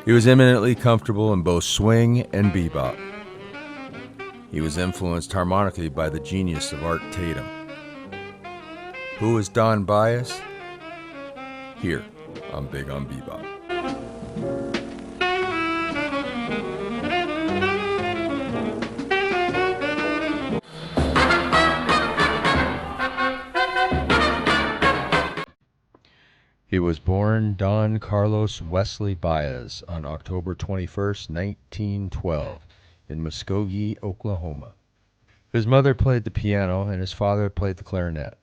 He was eminently comfortable in both swing and bebop. He was influenced harmonically by the genius of Art Tatum. Who was Don Byas? Here on Big on Bebop. He was born Don Carlos Wesley Byas on October 21st, 1912, in Muskogee, Oklahoma. His mother played the piano and his father played the clarinet.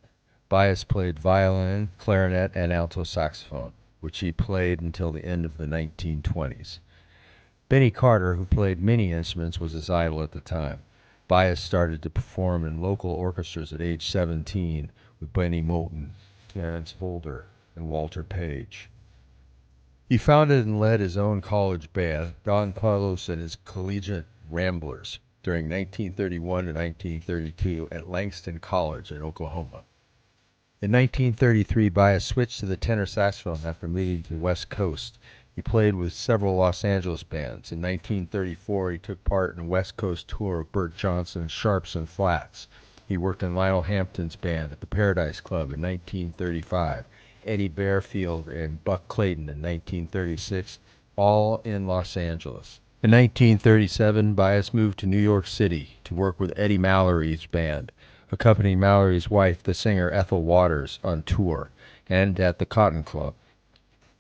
Byas played violin, clarinet, and alto saxophone, which he played until the end of the 1920s. Benny Carter, who played many instruments, was his idol at the time. Byas started to perform in local orchestras at age 17 with Benny Moulton, Terence Holder, and Walter Page. He founded and led his own college band, Don Carlos and his Collegiate Ramblers, during 1931 to 1932 at Langston College in Oklahoma. In 1933, Byas switched to the tenor saxophone after moving to the West Coast. He played with several Los Angeles bands. In 1934, he took part in a West Coast tour of Bert Johnson's Sharps and Flats. He worked in Lionel Hampton's band at the Paradise Club in 1935. Eddie Bearfield and Buck Clayton in 1936, all in Los Angeles. In 1937, Byas moved to New York City to work with Eddie Mallory's band, accompanying Mallory's wife, the singer Ethel Waters, on tour, and at the Cotton Club.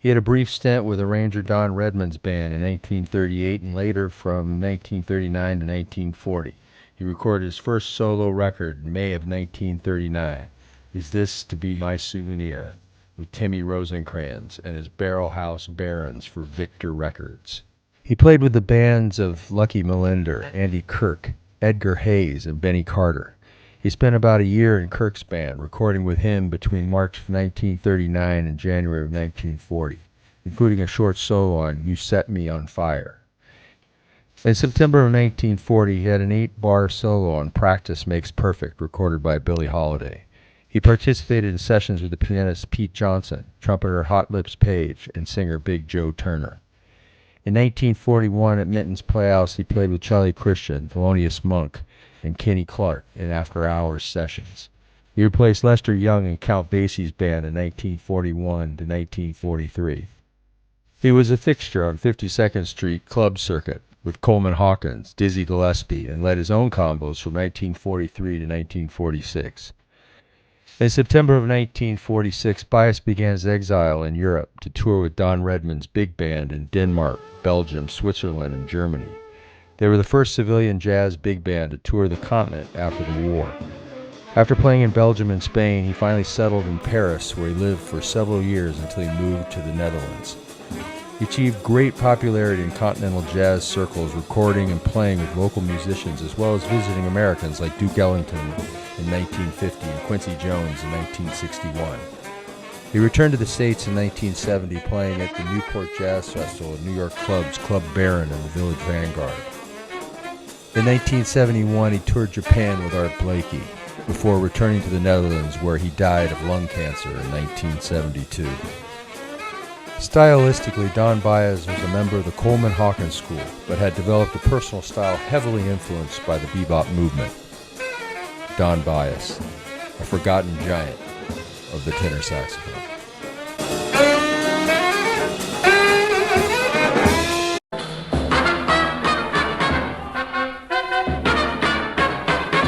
He had a brief stint with arranger Don Redman's band in 1938 and later from 1939 to 1940. He recorded his first solo record in May of 1939, Is This to Be My Souvenir, with Timmy Rosencrantz and his Barrel House Barons for Victor Records. He played with the bands of Lucky Melinder, Andy Kirk, Edgar Hayes, and Benny Carter. He spent about a year in Kirk's band, recording with him between March of 1939 and January of 1940, including a short solo on You Set Me on Fire. In September of 1940, he had an 8-bar solo on Practice Makes Perfect, recorded by Billie Holiday. He participated in sessions with the pianist Pete Johnson, trumpeter Hot Lips Page, and singer Big Joe Turner. In 1941, at Minton's Playhouse, he played with Charlie Christian, Thelonious Monk, and Kenny Clark in after-hours sessions. He replaced Lester Young in Count Basie's band in 1941 to 1943. He was a fixture on 52nd Street club circuit with Coleman Hawkins, Dizzy Gillespie, and led his own combos from 1943 to 1946. In September of 1946, Byas began his exile in Europe to tour with Don Redman's big band in Denmark, Belgium, Switzerland, and Germany. They were the first civilian jazz big band to tour the continent after the war. After playing in Belgium and Spain, he finally settled in Paris, where he lived for several years until he moved to the Netherlands. He achieved great popularity in continental jazz circles, recording and playing with local musicians, as well as visiting Americans like Duke Ellington in 1950 and Quincy Jones in 1961. He returned to the States in 1970, playing at the Newport Jazz Festival and New York clubs Club Baron and the Village Vanguard. In 1971, he toured Japan with Art Blakey, before returning to the Netherlands, where he died of lung cancer in 1972. Stylistically, Don Byas was a member of the Coleman Hawkins School, but had developed a personal style heavily influenced by the bebop movement. Don Byas, a forgotten giant of the tenor saxophone.